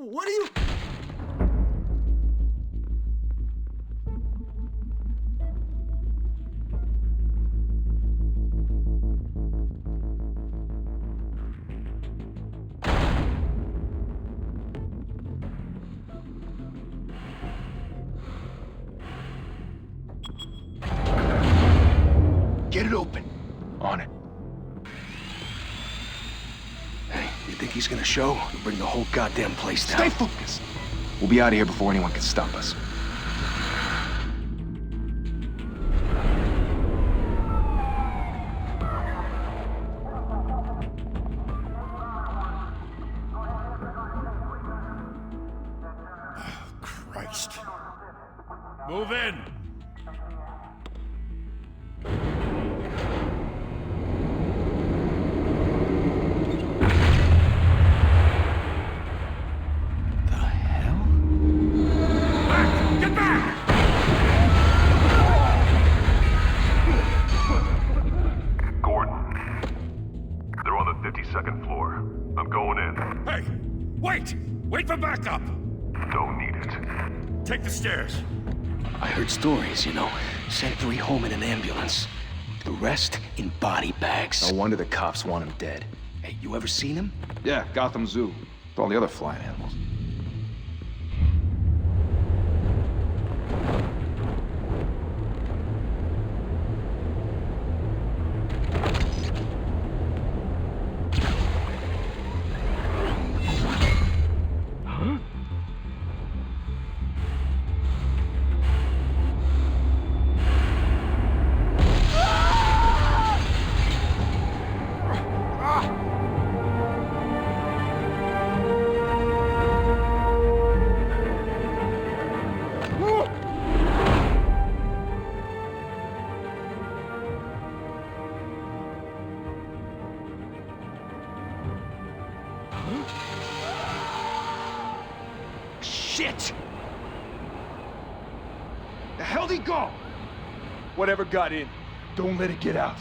What are you... Get it open. On it. Hey, you think he's gonna show? We'll bring the whole goddamn place down. Stay focused. We'll be out of here before anyone can stop us. Christ. Move in! The hell? Back! Get back! Gordon. They're on the 52nd floor. I'm going in. Hey! Wait! Wait for backup! Don't need it. Take the stairs. I heard stories, you know. Sent 3 home in an ambulance. The rest in body bags. No wonder the cops want him dead. Hey, you ever seen him? Yeah, Gotham Zoo. With all the other flying animals. Shit! The hell'd he go? Whatever got in, don't let it get out.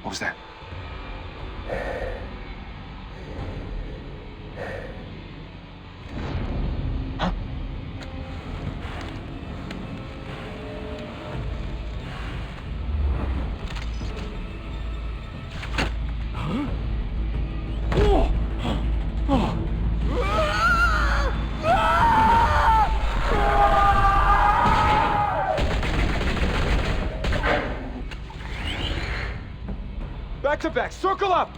What was that? Huh? Back to back, circle up!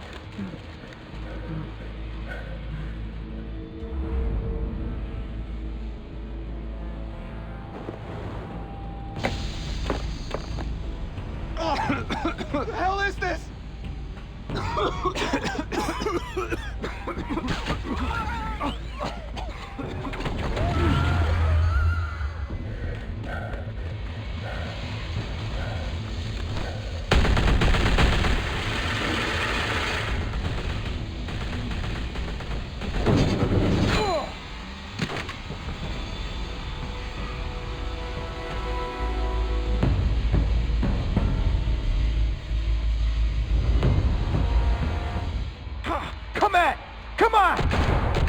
What the hell is this? Come on! Come on!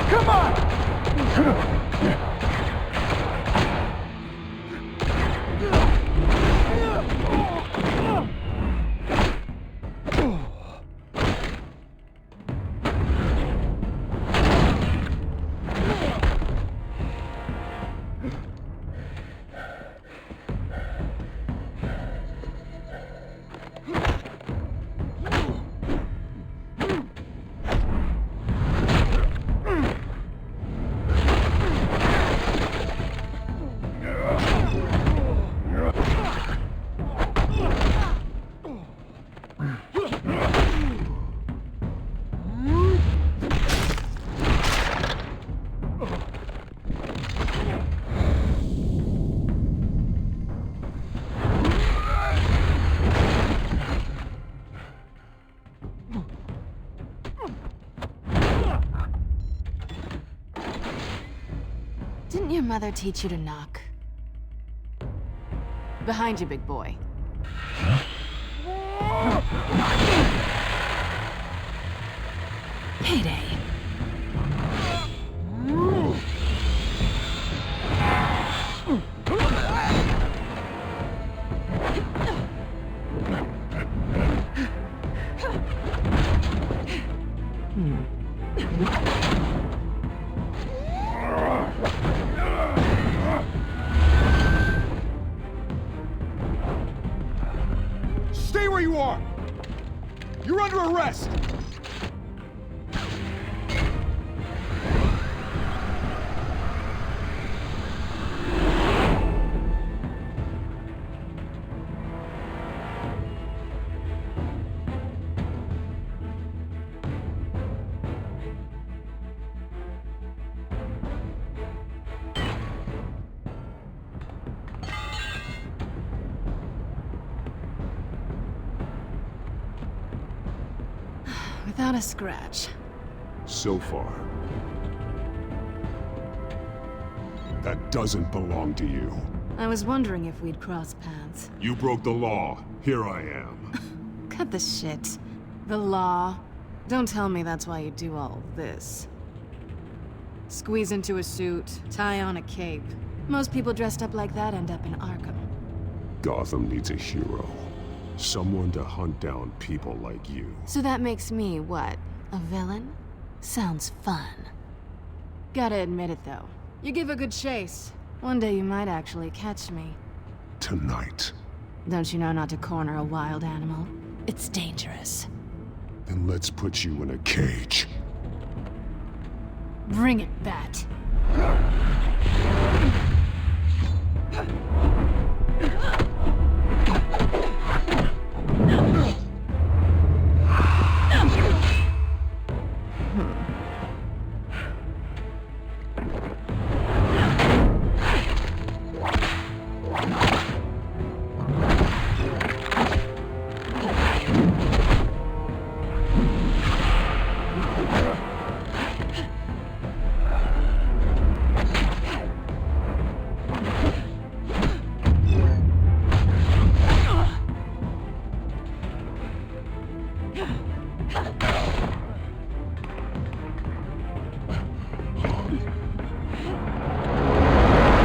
Come on! Didn't your mother teach you to knock? Behind you, big boy. Payday. Stay where you are! You're under arrest! Without a scratch. So far. That doesn't belong to you. I was wondering if we'd cross paths. You broke the law. Here I am. Cut the shit. The law. Don't tell me that's why you do all this. Squeeze into a suit, tie on a cape. Most people dressed up like that end up in Arkham. Gotham needs a hero. Someone to hunt down people like you. So that makes me, what, a villain? Sounds fun. Gotta admit it, though. You give a good chase. One day you might actually catch me. Tonight. Don't you know not to corner a wild animal? It's dangerous. Then let's put you in a cage. Bring it, Bat.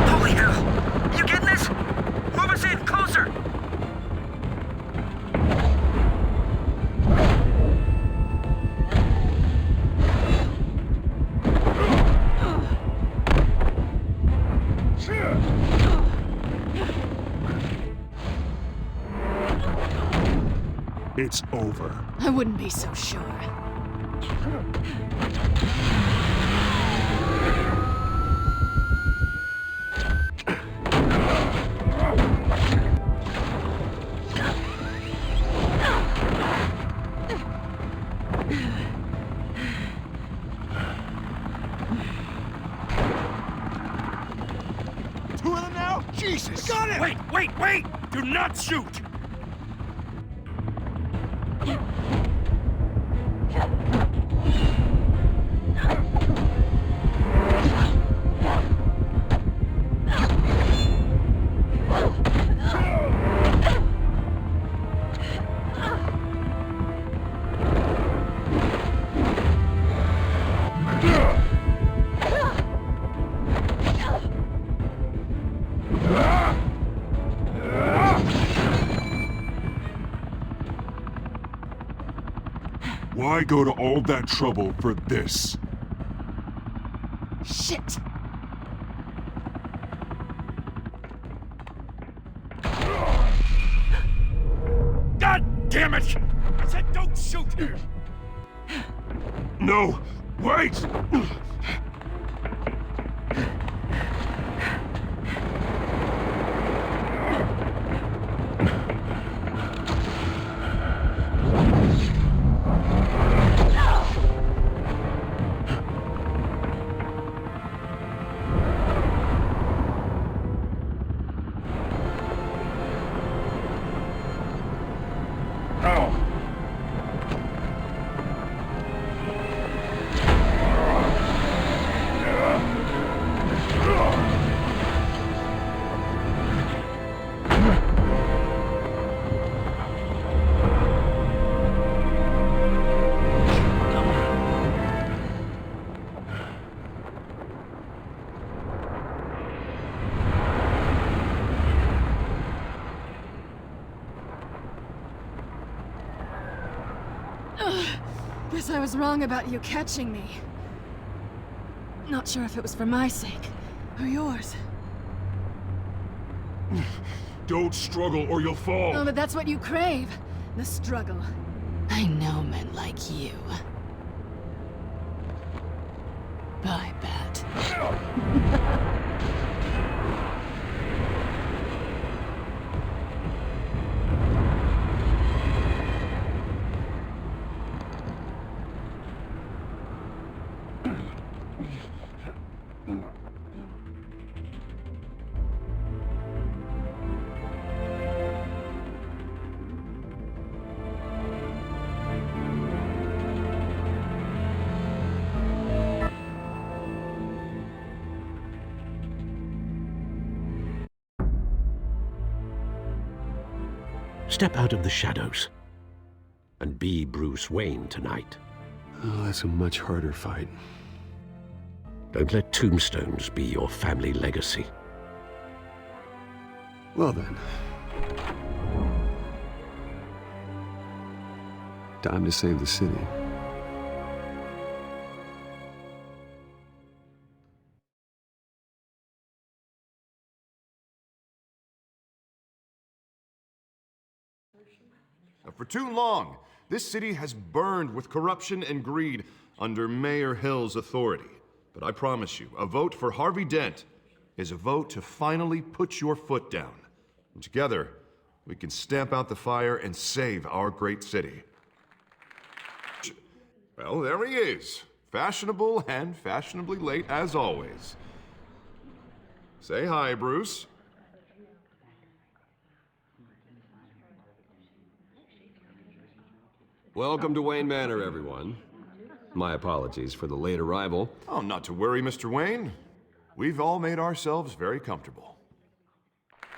Holy hell! You getting this? Move us in, closer! It's over. I wouldn't be so sure. Two of them now? Jesus! Got it! Wait! Do not shoot! Why go to all that trouble for this? Shit! God damn it! I said don't shoot! No! Wait! Guess I was wrong about you catching me. Not sure if it was for my sake, or yours. Don't struggle or you'll fall. Oh, but that's what you crave. The struggle. I know men like you. I bet. Step out of the shadows and be Bruce Wayne tonight. Oh, that's a much harder fight. Don't let tombstones be your family legacy. Well then. Time to save the city. For too long, this city has burned with corruption and greed under Mayor Hill's authority. But I promise you, a vote for Harvey Dent is a vote to finally put your foot down. And together, we can stamp out the fire and save our great city. Well, there he is. Fashionable and fashionably late as always. Say hi, Bruce. Welcome to Wayne Manor, everyone. My apologies for the late arrival. Oh, not to worry, Mr. Wayne. We've all made ourselves very comfortable.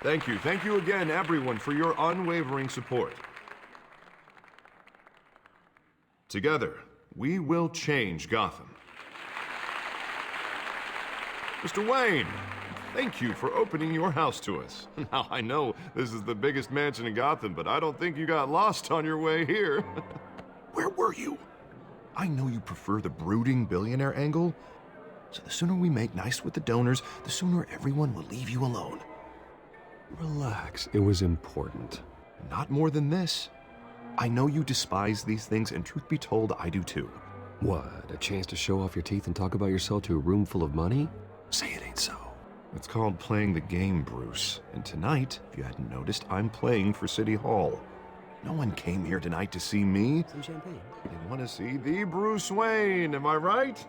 Thank you again, everyone, for your unwavering support. Together, we will change Gotham. Mr. Wayne, thank you for opening your house to us. Now, I know this is the biggest mansion in Gotham, but I don't think you got lost on your way here. Where were you? I know you prefer the brooding billionaire angle, so the sooner we make nice with the donors, the sooner everyone will leave you alone. Relax, it was important. Not more than this. I know you despise these things, and truth be told, I do too. What, a chance to show off your teeth and talk about yourself to a room full of money? Say it ain't so. It's called playing the game, Bruce. And tonight, if you hadn't noticed, I'm playing for City Hall. No one came here tonight to see me. Some champagne. They want to see the Bruce Wayne, am I right?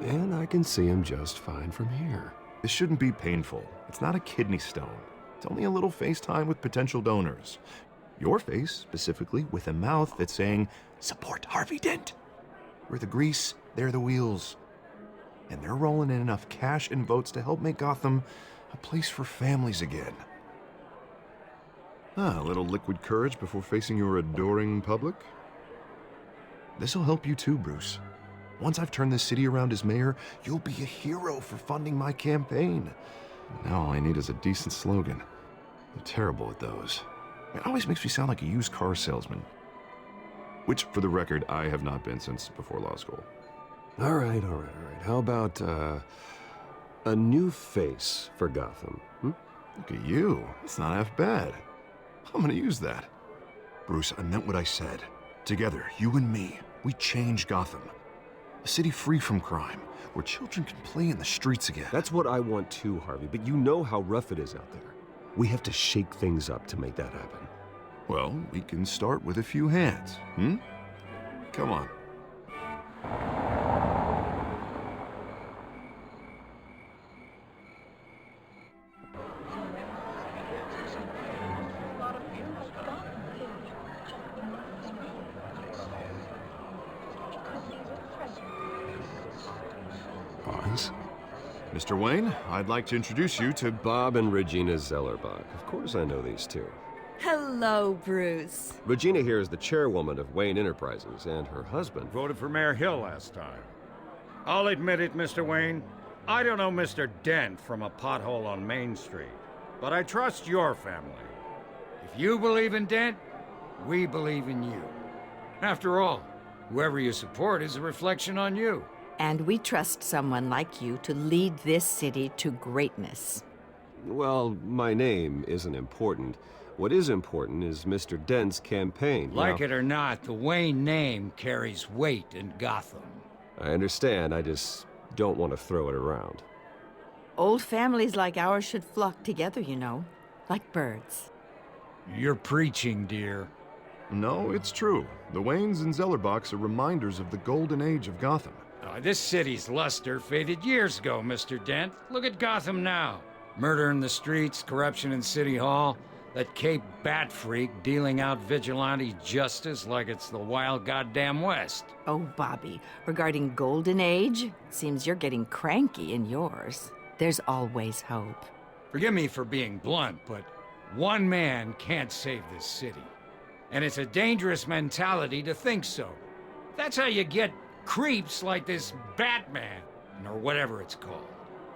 And I can see him just fine from here. This shouldn't be painful. It's not a kidney stone. It's only a little FaceTime with potential donors. Your face, specifically, with a mouth that's saying, support Harvey Dent. We're the grease, they're the wheels. And they're rolling in enough cash and votes to help make Gotham a place for families again. A little liquid courage before facing your adoring public. This'll help you too, Bruce. Once I've turned this city around as mayor, you'll be a hero for funding my campaign. Now all I need is a decent slogan. I'm terrible at those. It always makes me sound like a used car salesman. Which, for the record, I have not been since before law school. All right. How about, a new face for Gotham, Look at you. It's not half bad. I'm gonna use that. Bruce, I meant what I said. Together, you and me, we change Gotham. A city free from crime, where children can play in the streets again. That's what I want too, Harvey, but you know how rough it is out there. We have to shake things up to make that happen. Well, we can start with a few hands, Come on. Pause. Mr. Wayne, I'd like to introduce you to Bob and Regina Zellerbach. Of course I know these two. Hello, Bruce. Regina here is the chairwoman of Wayne Enterprises, and her husband... Voted for Mayor Hill last time. I'll admit it, Mr. Wayne. I don't know Mr. Dent from a pothole on Main Street, but I trust your family. If you believe in Dent, we believe in you. After all, Whoever you support is a reflection on you. And we trust someone like you to lead this city to greatness. Well, my name isn't important. What is important is Mr. Dent's campaign. Like Now, it or not, the Wayne name carries weight in Gotham. I understand, I just don't want to throw it around. Old families like ours should flock together, you know, like birds. You're preaching, dear. No, it's true. The Waynes and Zellerbachs are reminders of the golden age of Gotham. This city's luster faded years ago, Mr. Dent. Look at Gotham now. Murder in the streets, corruption in City Hall, that Cape Bat freak dealing out vigilante justice like it's the wild goddamn West. Oh, Bobby, regarding Golden Age, seems you're getting cranky in yours. There's always hope. Forgive me for being blunt, but one man can't save this city. And it's a dangerous mentality to think so. That's how you get creeps like this Batman, or whatever it's called.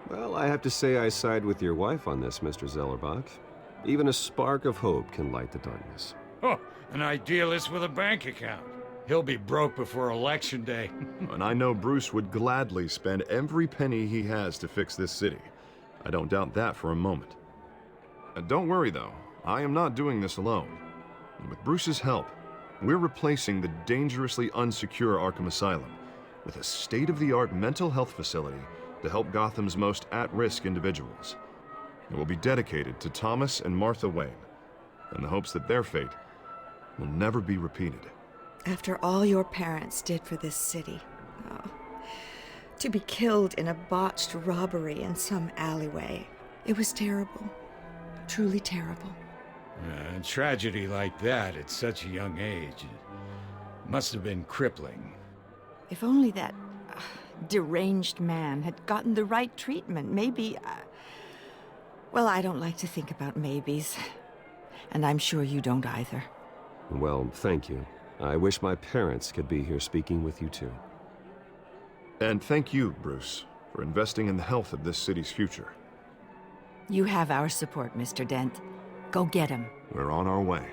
Well, I have to say I side with your wife on this, Mr. Zellerbach. Even a spark of hope can light the darkness. Oh, an idealist with a bank account. He'll be broke before Election Day. And I know Bruce would gladly spend every penny he has to fix this city. I don't doubt that for a moment. Don't worry, though. I am not doing this alone. And with Bruce's help, we're replacing the dangerously unsecure Arkham Asylum with a state-of-the-art mental health facility to help Gotham's most at-risk individuals. It will be dedicated to Thomas and Martha Wayne, in the hopes that their fate will never be repeated. After all your parents did for this city, to be killed in a botched robbery in some alleyway, it was terrible. Truly terrible. A tragedy like that at such a young age must have been crippling. If only that deranged man had gotten the right treatment, maybe... well, I don't like to think about maybes. And I'm sure you don't either. Well, thank you. I wish my parents could be here speaking with you too. And thank you, Bruce, for investing in the health of this city's future. You have our support, Mr. Dent. Go get him. We're on our way.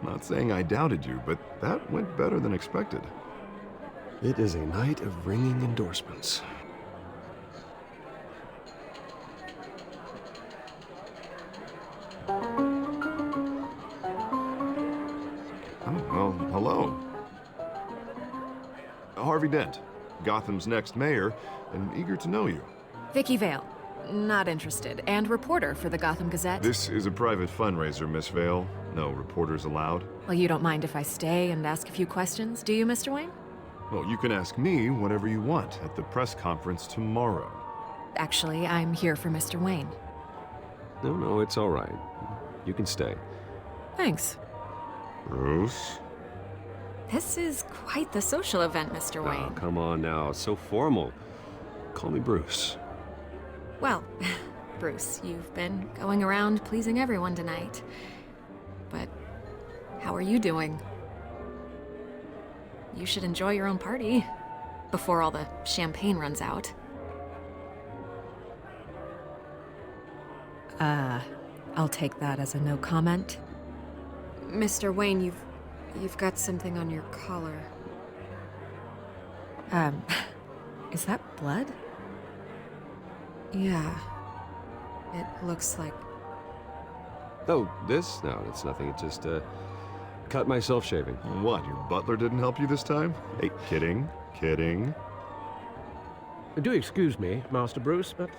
Not saying I doubted you, but that went better than expected. It is a night of ringing endorsements. Oh, well, hello. Harvey Dent, Gotham's next mayor, and eager to know you. Vicky Vale. Not interested. And reporter for the Gotham Gazette. This is a private fundraiser, Miss Vale. No reporters allowed. Well, you don't mind if I stay and ask a few questions, do you, Mr. Wayne? Well, you can ask me whatever you want at the press conference tomorrow. Actually, I'm here for Mr. Wayne. No, it's all right. You can stay. Thanks. Bruce? This is quite the social event, Mr. Wayne. Oh, come on now. It's so formal. Call me Bruce. Well, Bruce, you've been going around pleasing everyone tonight. But how are you doing? You should enjoy your own party before all the champagne runs out. I'll take that as a no comment. Mr. Wayne, you've got something on your collar. Is that blood? Yeah. It looks like... Oh, this? No, it's nothing. It just, cut myself shaving. What, your butler didn't help you this time? Hey, kidding. Do excuse me, Master Bruce, but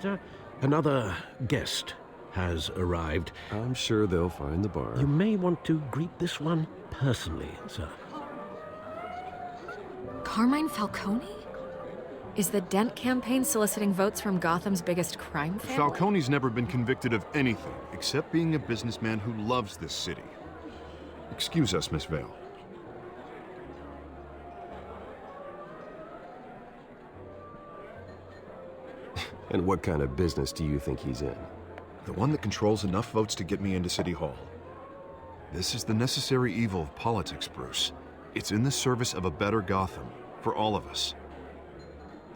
another guest has arrived. I'm sure they'll find the bar. You may want to greet this one personally, sir. Carmine Falcone? Is the Dent campaign soliciting votes from Gotham's biggest crime family? Falcone's never been convicted of anything except being a businessman who loves this city. Excuse us, Miss Vale. And what kind of business do you think he's in? The one that controls enough votes to get me into City Hall. This is the necessary evil of politics, Bruce. It's in the service of a better Gotham, for all of us.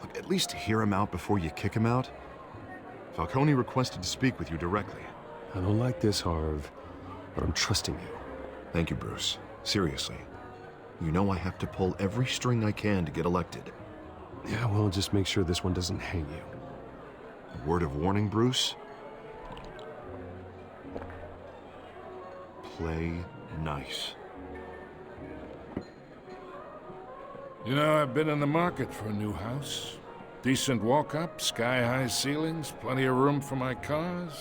Look, at least hear him out before you kick him out. Falcone requested to speak with you directly. I don't like this, Harv, but I'm trusting you. Thank you, Bruce. Seriously. You know I have to pull every string I can to get elected. Yeah, well, just make sure this one doesn't hang you. Word of warning, Bruce? Play nice. You know, I've been in the market for a new house. Decent walk-up, sky-high ceilings, plenty of room for my cars.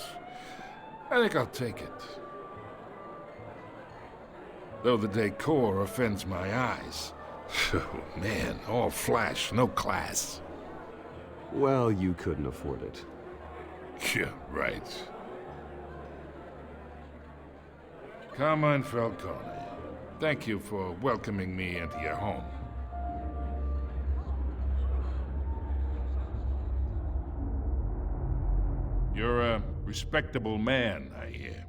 I think I'll take it. Though the decor offends my eyes. Oh, man, all flash, no class. Well, you couldn't afford it. Yeah, right. Carmine Falcone, thank you for welcoming me into your home. You're a respectable man, I hear.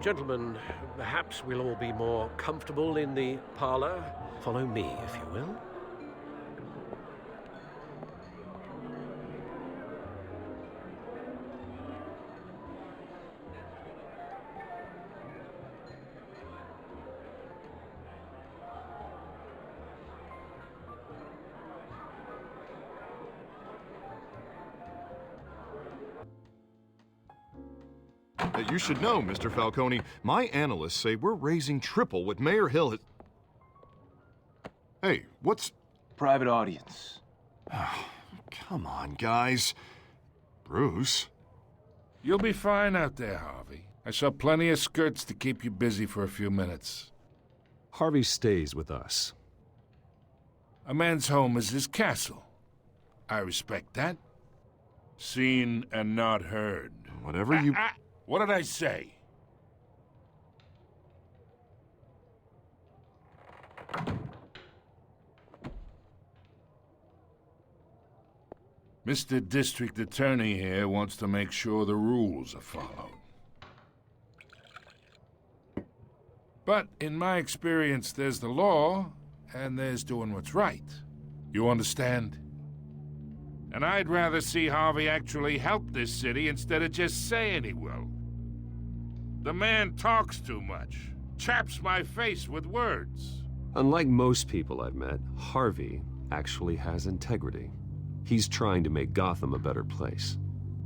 Gentlemen, perhaps we'll all be more comfortable in the parlor. Follow me, if you will. You should know, Mr. Falcone, my analysts say we're raising triple what Mayor Hill has... Hey, what's... Private audience. Come on, guys. Bruce? You'll be fine out there, Harvey. I saw plenty of skirts to keep you busy for a few minutes. Harvey stays with us. A man's home is his castle. I respect that. Seen and not heard. Whatever you... What did I say? Mr. District Attorney here wants to make sure the rules are followed. But in my experience, there's the law, and there's doing what's right. You understand? And I'd rather see Harvey actually help this city instead of just saying he will. The man talks too much, chaps my face with words. Unlike most people I've met, Harvey actually has integrity. He's trying to make Gotham a better place.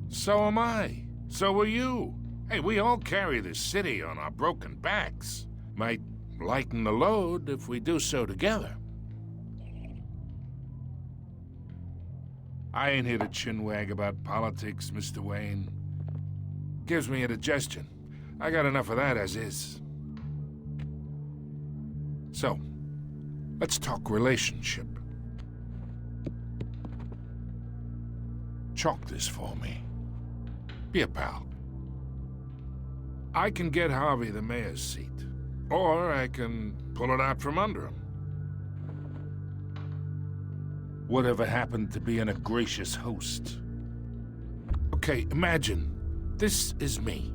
So am I. So are you. Hey, we all carry this city on our broken backs. Might lighten the load if we do so together. I ain't here to chinwag about politics, Mr. Wayne. Gives me indigestion. I got enough of that as is. So, let's talk relationship. Chalk this for me. Be a pal. I can get Harvey the mayor's seat, or I can pull it out from under him. Whatever happened to being a gracious host? Okay, imagine this is me.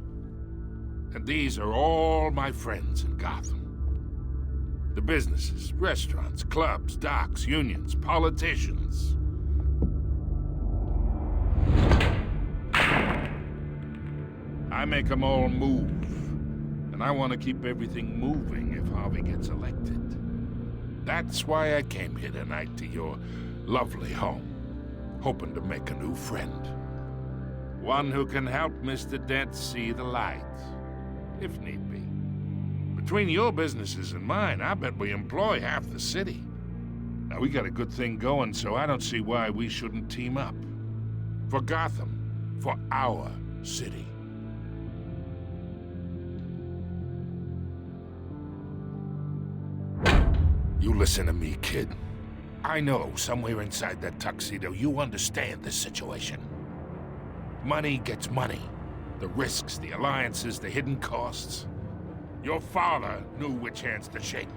And these are all my friends in Gotham. The businesses, restaurants, clubs, docks, unions, politicians. I make them all move. And I want to keep everything moving if Harvey gets elected. That's why I came here tonight to your lovely home, hoping to make a new friend. One who can help Mr. Dent see the light, if need be. Between your businesses and mine, I bet we employ half the city. Now, we got a good thing going, so I don't see why we shouldn't team up. For Gotham, for our city. You listen to me, kid. I know somewhere inside that tuxedo you understand this situation. Money gets money. The risks, the alliances, the hidden costs. Your father knew which hands to shake.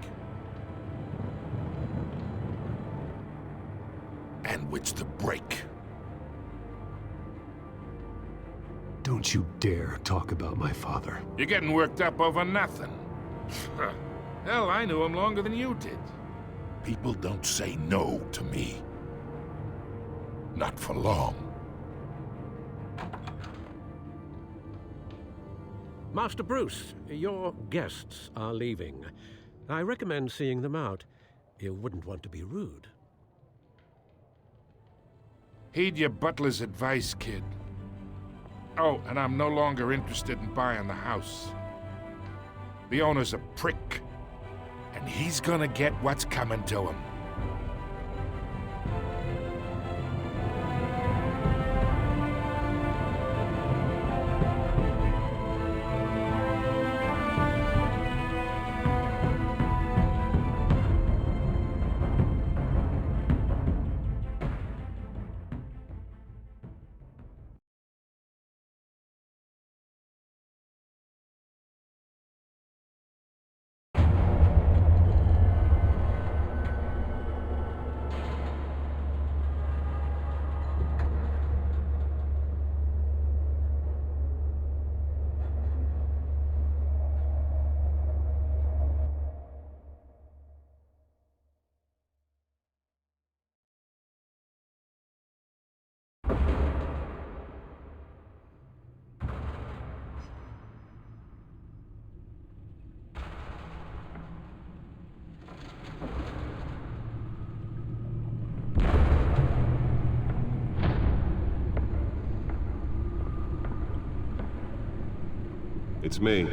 And which to break. Don't you dare talk about my father. You're getting worked up over nothing. Hell, I knew him longer than you did. People don't say no to me. Not for long. Master Bruce, your guests are leaving. I recommend seeing them out. You wouldn't want to be rude. Heed your butler's advice, kid. Oh, and I'm no longer interested in buying the house. The owner's a prick, and he's gonna get what's coming to him. It's me.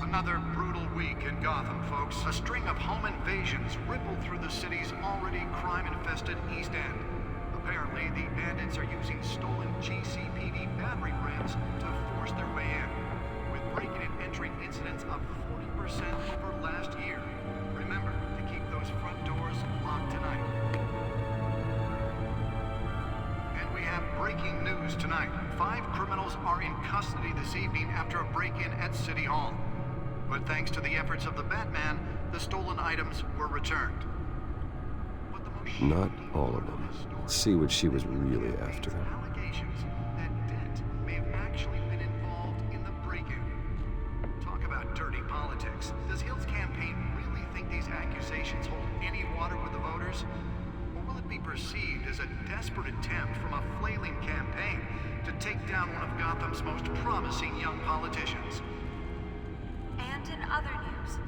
Another brutal week in Gotham, folks. A string of home invasions rippled through the city's already crime-infested East End. Apparently, the bandits are using stolen GCPD battery rams to force their way in, with break-in and entry incidents up 40% over last year. Remember to keep those front doors locked tonight. And we have breaking news tonight. 5 criminals are in custody this evening after a break-in at City Hall. But thanks to the efforts of the Batman, the stolen items were returned. Not all of them. Let's see what she was really after. Allegations that Dent may have actually been involved in the break-in. Talk about dirty politics. Does Hill's campaign really think these accusations hold any water with the voters? Or will it be perceived as a desperate attempt from a flailing campaign to take down one of Gotham's most promising young politicians? And in other news,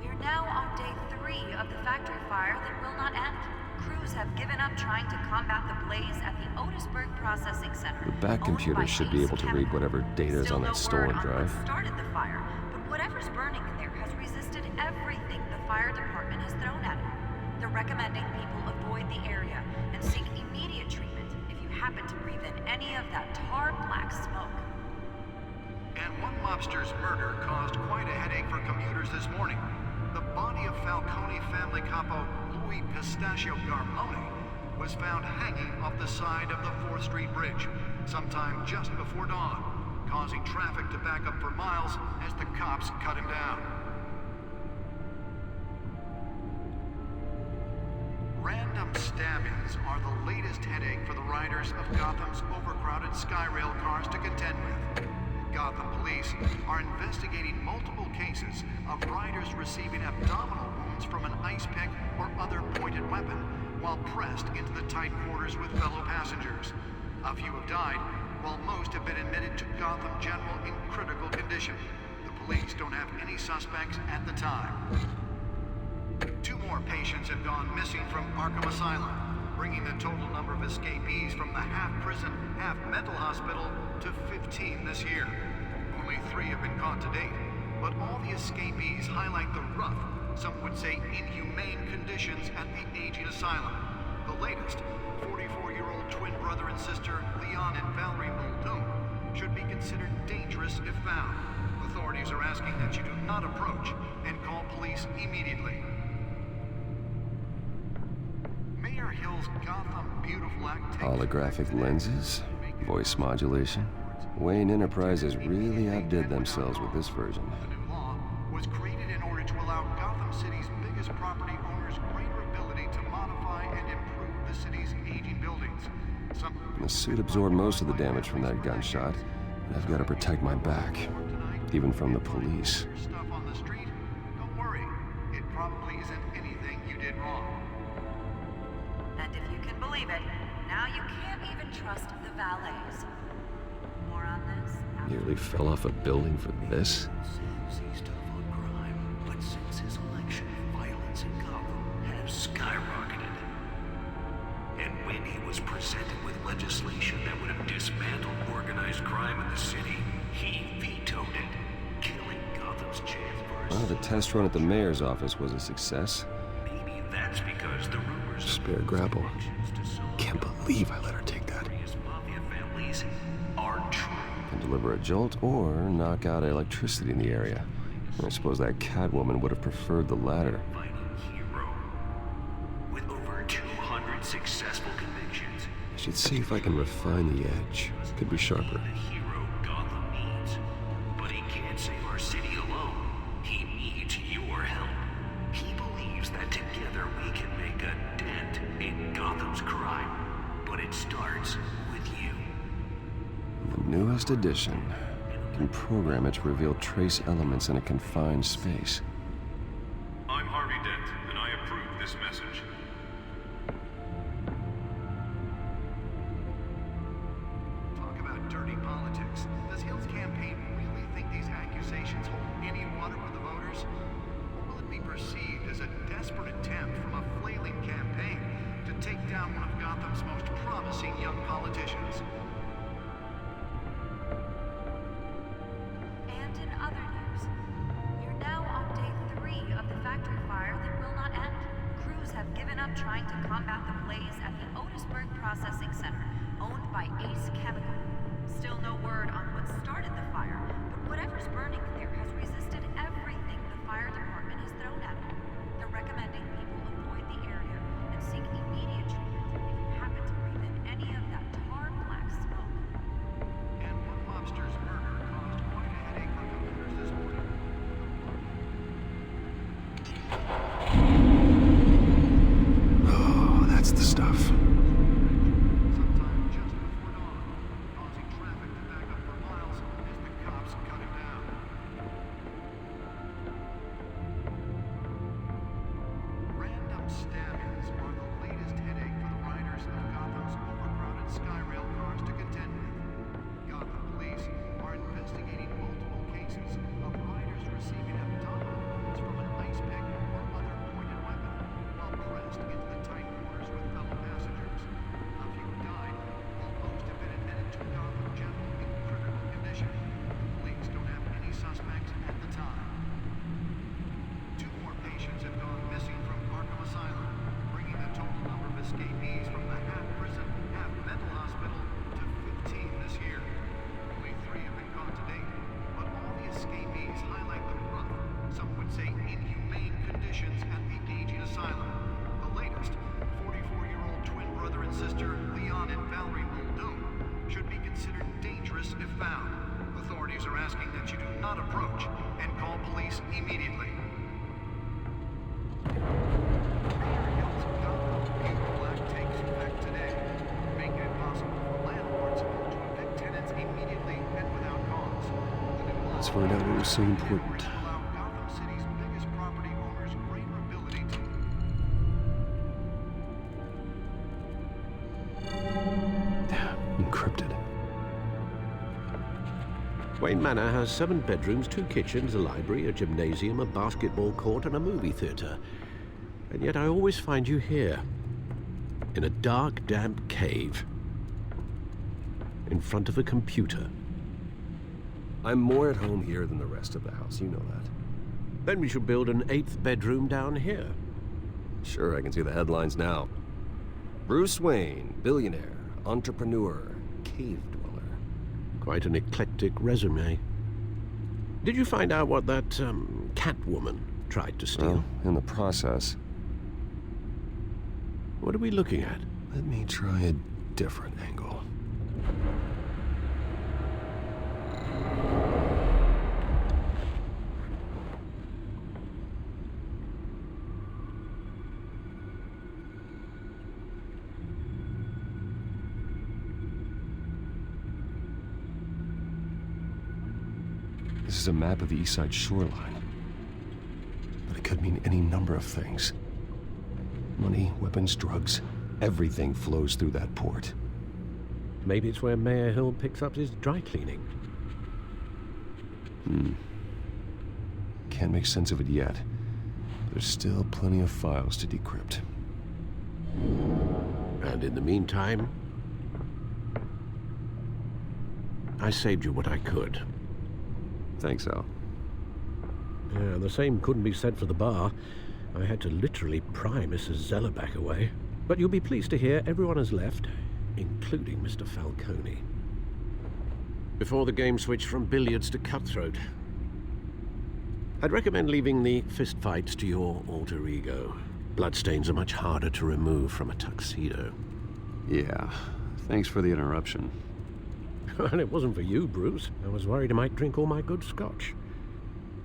we're now on day 3 of the factory fire that will not end. Crews have given up trying to combat the blaze at the Otisburg Processing Center. The back computer should be able to read whatever data is on that stolen drive. Started the fire, but whatever's burning in there has resisted everything the fire department has thrown at it. They're recommending people avoid the area and seek immediate treatment if you happen to breathe in any of that tar black smoke. And one mobster's murder caused quite a headache for commuters this morning. The body of Falcone family capo Louis Pistachio Garmone was found hanging off the side of the 4th Street Bridge sometime just before dawn, causing traffic to back up for miles as the cops cut him down. Random stabbings are the latest headache for the riders of Gotham's overcrowded Skyrail cars to contend with. Gotham police are investigating multiple cases of riders receiving abdominal wounds from an ice pick or other pointed weapon while pressed into the tight quarters with fellow passengers. A few have died, while most have been admitted to Gotham General in critical condition. The police don't have any suspects at the time. 2 more patients have gone missing from Arkham Asylum, bringing the total number of escapees from the half-prison, half-mental hospital to 15 this year. Only 3 have been caught to date, but all the escapees highlight the rough, some would say inhumane conditions at the aging asylum. The latest, 44-year-old twin brother and sister Leon and Valerie Muldoon, should be considered dangerous if found. Authorities are asking that you do not approach and call police immediately. Mayor Bear Hill's Gotham Beautiful Act takes Holographic lenses? Voice modulation? Wayne Enterprises really outdid themselves with this version. The new law was created in order to allow Gotham City's biggest property owners greater ability to modify and improve the city's aging buildings. The suit absorbed most of the damage from that gunshot, and I've got to protect my back, even from the police. Stuff on the street? Don't worry. It probably isn't anything you did wrong. And if you can believe it, now you can't even trust the valets. More on this? Nearly fell off a building for this? He's tough on crime, but since his election, violence in Gotham has skyrocketed. And when he was presented with legislation that would have dismantled organized crime in the city, he vetoed it, killing Gotham's chance for Well, the test run at the mayor's office was a success. Maybe that's because the rumors Spare grapple. Can't believe I let her take that. mafia families are true. Can deliver a jolt or knock out electricity in the area. I suppose that Catwoman would have preferred the latter. With over 200 successful convictions, I should see if I can refine the edge. Could be sharper. hero Gotham needs. But he can't save our city alone. He needs your help. He believes that together we can make a dent in Gotham's crime. But it starts with you. The newest edition can program it to reveal trace elements in a confined space. I'm Harvey Dent, and I approve this message. Talk about dirty politics. Does Hill's campaign really think these accusations hold any water with the voters? Or will it be perceived as a desperate attempt from a flailing campaign to take down one of Gotham's most promising young politicians? And in other news, you're now on day 3 of the factory fire that will not end. Crews have given up trying to combat the blaze at the Otisburg Processing Center, owned by Ace Chemical. Still no word on what started the fire, but whatever's burning in there has resisted everything the fire department has thrown at it. They're recommending people avoid the area and seek immediate treatment if you happen to breathe in any of that tar black smoke. And one mobster's murder caused quite a headache for computers this morning. Oh, that's the stuff. Sometime just before dawn, causing traffic to back up for miles as the cops cut him down. Random stabbings are the latest headache for the riders of Gotham's overcrowded Skyrail cars to contend with. Gotham police are investigating multiple cases of riders receiving abdominal wounds from an ice pick or other pointed weapon while pressed into the tight corners with fellow passengers. A few died, while most have been admitted to Gotham General in critical condition. Police don't have any suspects at the time. 2 more patients have gone missing from Arkham Asylum, bringing the total number of escapees from the half-prison, half-mental hospital to 15 this year. Only 3 have been caught to date, but all the escapees highlight the rough, some would say inhumane conditions at the aging asylum. The latest, 44-year-old twin brother and sister Leon and Valerie Muldoon, should be considered dangerous if found. Authorities are asking that you do not approach and call police immediately. Bear Hill's Gotham Beautiful Act takes effect today, making it possible for landlords to evict tenants immediately and without cause. The new law Let's find out what was so important. to allow Gotham City's biggest property owners greater ability to Encrypted. Wayne Manor has 7 bedrooms, 2 kitchens, a library, a gymnasium, a basketball court, and a movie theater. And yet I always find you here, in a dark, damp cave, in front of a computer. I'm more at home here than the rest of the house, you know that. Then we should build an 8th bedroom down here. Sure, I can see the headlines now. Bruce Wayne, billionaire, entrepreneur, cave dweller. Quite an eclectic resume. Did you find out what that, Catwoman tried to steal? Well, in the process. What are we looking at? Let me try a different angle. This is a map of the east side shoreline. But it could mean any number of things. Money, weapons, drugs, everything flows through that port. Maybe it's where Mayor Hill picks up his dry cleaning. Can't make sense of it yet. There's still plenty of files to decrypt. And in the meantime, I saved you what I could. Thanks, Al. Yeah, the same couldn't be said for the bar. I had to literally pry Mrs. Zellerback away. But you'll be pleased to hear everyone has left, including Mr. Falcone. Before the game switched from billiards to cutthroat. I'd recommend leaving the fistfights to your alter ego. Bloodstains are much harder to remove from a tuxedo. Yeah, thanks for the interruption. And it wasn't for you, Bruce. I was worried I might drink all my good scotch.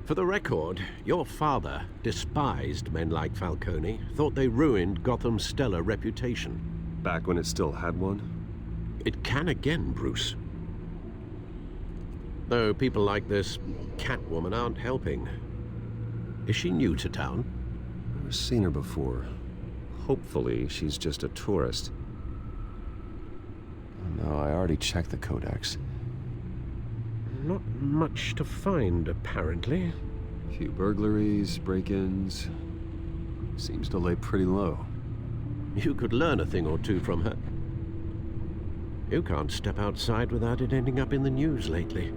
For the record, your father despised men like Falcone, thought they ruined Gotham's stellar reputation. Back when it still had one? It can again, Bruce. Though people like this Catwoman aren't helping. Is she new to town? I've seen her before. Hopefully, she's just a tourist. No, I already checked the codex. Not much to find, apparently. A few burglaries, break-ins. Seems to lay pretty low. You could learn a thing or two from her. You can't step outside without it ending up in the news lately.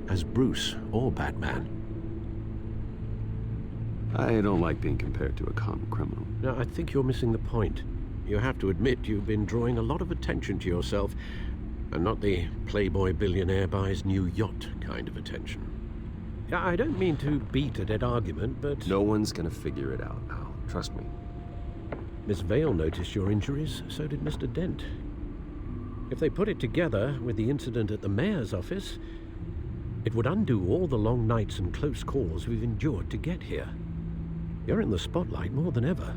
As Bruce or Batman. I don't like being compared to a common criminal. No, I think you're missing the point. You have to admit you've been drawing a lot of attention to yourself, and not the playboy billionaire buys new yacht kind of attention. Yeah, I don't mean to beat a dead argument, but... No one's gonna figure it out, Al. Trust me. Miss Vale noticed your injuries, so did Mr. Dent. If they put it together with the incident at the mayor's office, it would undo all the long nights and close calls we've endured to get here. You're in the spotlight more than ever.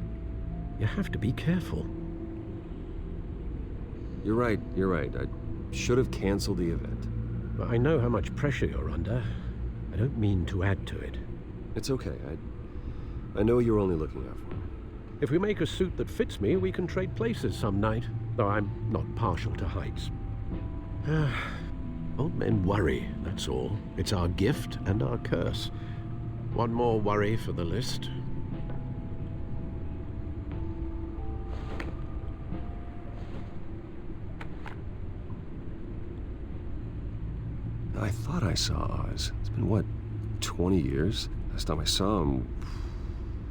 You have to be careful. You're right. I should have canceled the event. But I know how much pressure you're under. I don't mean to add to it. It's okay. I know you're only looking out for me. If we make a suit that fits me, we can trade places some night, though I'm not partial to heights. Old men worry, that's all. It's our gift and our curse. One more worry for the list. I thought I saw Oz. It's been, what, 20 years? Last time I saw him,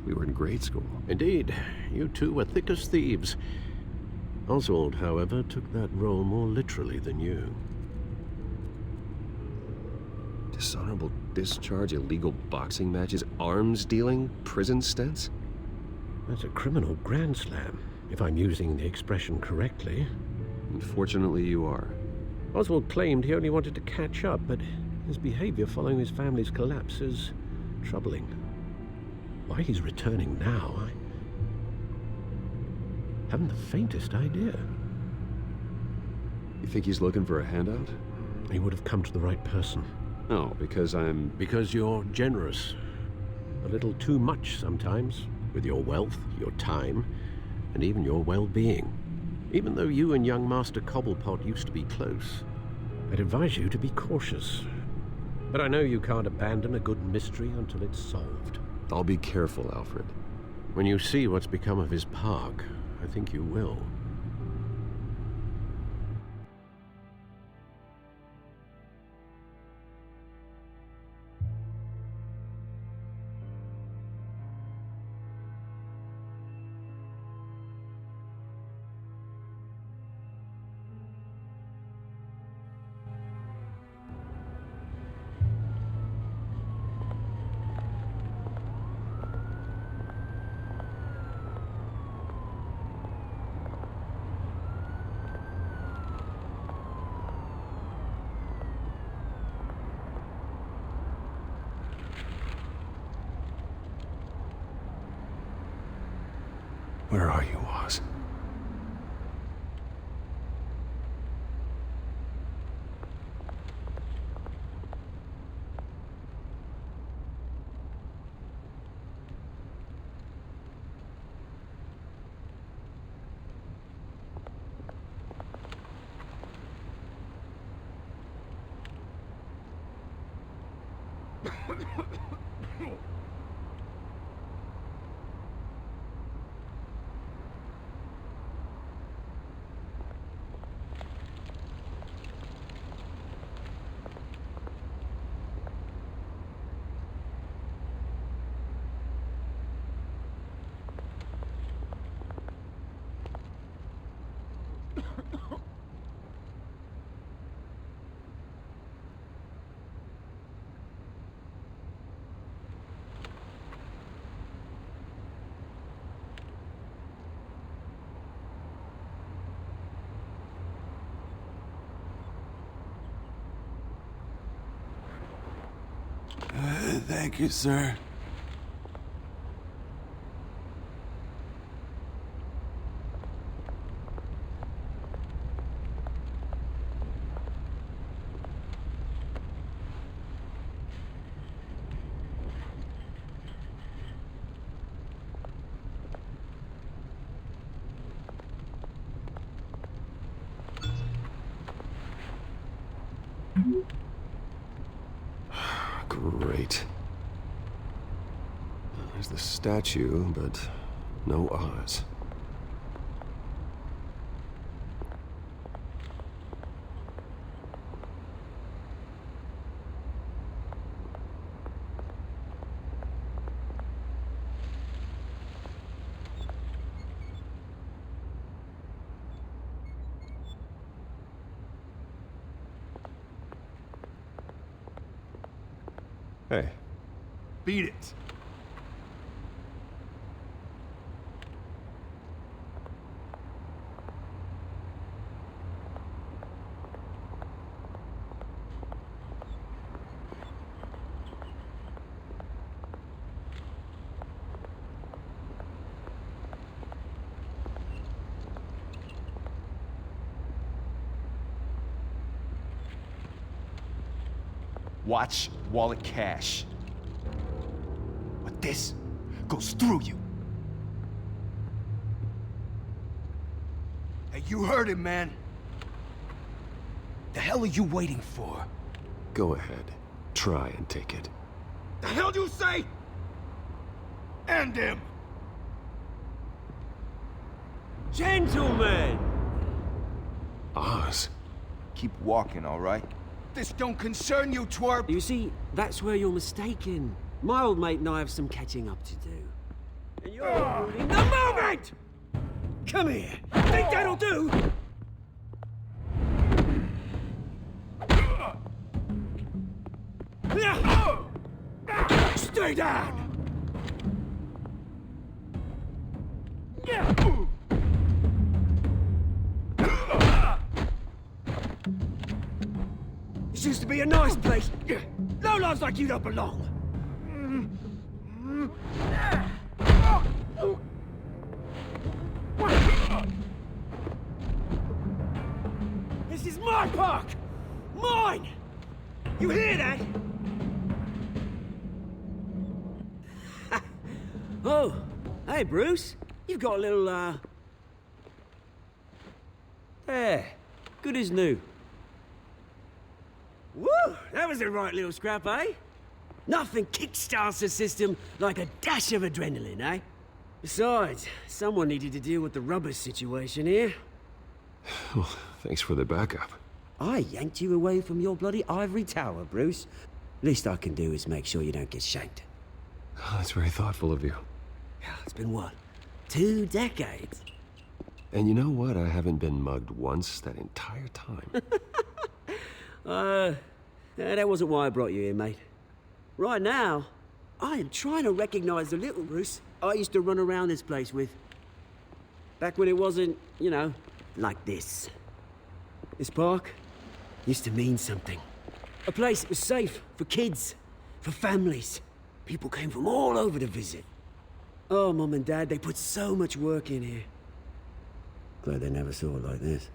we were in grade school. Indeed. You two were thick as thieves. Oswald, however, took that role more literally than you. Dishonorable discharge, illegal boxing matches, arms dealing, prison stints? That's a criminal grand slam, if I'm using the expression correctly. Unfortunately, you are. Oswald claimed he only wanted to catch up, but his behavior following his family's collapse is troubling. Why he's returning now, I haven't the faintest idea. You think he's looking for a handout? He would have come to the right person. No, because I'm... Because you're generous. A little too much sometimes, with your wealth, your time, and even your well-being. Even though you and young Master Cobblepot used to be close, I'd advise you to be cautious. But I know you can't abandon a good mystery until it's solved. I'll be careful, Alfred. When you see what's become of his park, I think you will. Where are you, Oz? Thank you, sir. Great. There's the statue, but no Oz. Hey. Beat it. Watch wallet cash. But this goes through you. Hey, you heard him, man. The hell are you waiting for? Go ahead. Try and take it. The hell do you say? End him! Gentlemen! Oz. Keep walking, all right? This don't concern you, twerp! You see, that's where you're mistaken. My old mate and I have some catching up to do. And you're ruining the moment! Come here! Think that'll do? Stay down! This used to be a nice place. Lowlifes like you don't belong. This is my park! Mine! You hear that? Oh, hey, Bruce. You've got a little, There. Good as new. Woo! That was a right little scrap, eh? Nothing kickstarts the system like a dash of adrenaline, eh? Besides, someone needed to deal with the rubber situation here. Well, thanks for the backup. I yanked you away from your bloody ivory tower, Bruce. Least I can do is make sure you don't get shanked. Oh, that's very thoughtful of you. It's been what? 2 decades? And you know what? I haven't been mugged once that entire time. That wasn't why I brought you here, mate. Right now, I am trying to recognize the little Bruce I used to run around this place with. Back when it wasn't, you know, like this. This park used to mean something. A place that was safe for kids, for families. People came from all over to visit. Oh, Mum and Dad, they put so much work in here. Glad they never saw it like this.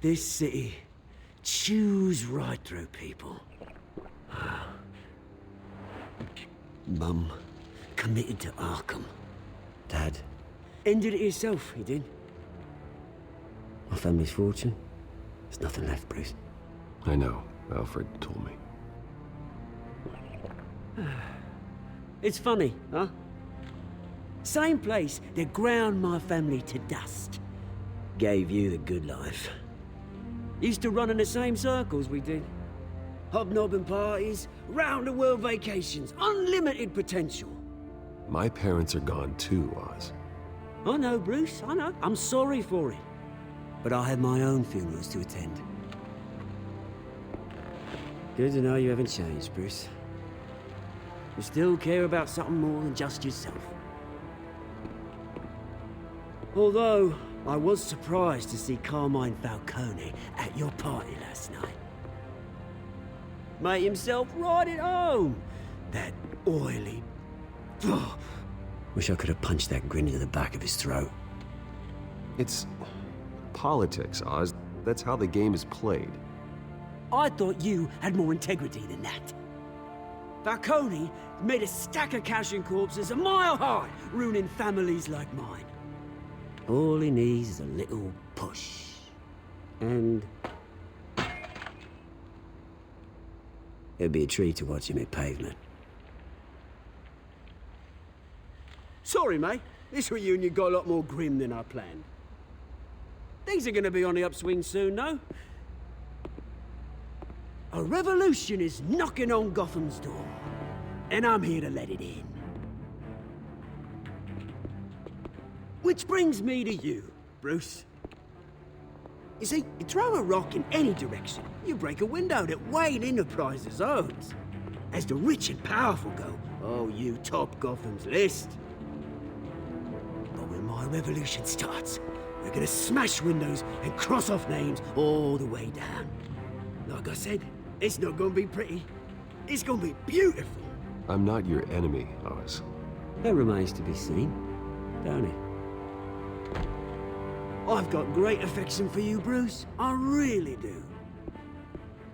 This city chews right through people. Mum committed to Arkham. Dad ended it himself, he did. My family's fortune, there's nothing left, Bruce. I know. Alfred told me. It's funny, huh? Same place that ground my family to dust. Gave you the good life. Used to run in the same circles we did. Hobnobbing parties, round-the-world vacations, unlimited potential. My parents are gone too, Oz. I know, Bruce, I know. I'm sorry for it. But I had my own funerals to attend. Good to know you haven't changed, Bruce. You still care about something more than just yourself. Although, I was surprised to see Carmine Falcone at your party last night. Made himself right at home. That oily... Oh, wish I could have punched that grin into the back of his throat. It's politics, Oz. That's how the game is played. I thought you had more integrity than that. Falcone made a stack of cash and corpses a mile high, ruining families like mine. All he needs is a little push. And... it'd be a treat to watch him hit pavement. Sorry, mate. This reunion got a lot more grim than I planned. Things are gonna be on the upswing soon, though. A revolution is knocking on Gotham's door, and I'm here to let it in. Which brings me to you, Bruce. You see, you throw a rock in any direction, you break a window that Wayne Enterprises owns. As the rich and powerful go, oh, you top Gotham's list. But when my revolution starts, we're gonna smash windows and cross off names all the way down. Like I said, it's not gonna be pretty. It's gonna be beautiful. I'm not your enemy, Oz. That remains to be seen, don't it? I've got great affection for you, Bruce. I really do.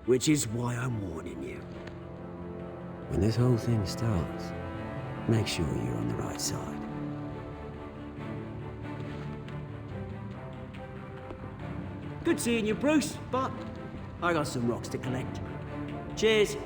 Which is why I'm warning you. When this whole thing starts, make sure you're on the right side. Good seeing you, Bruce, but I got some rocks to collect. Cheers.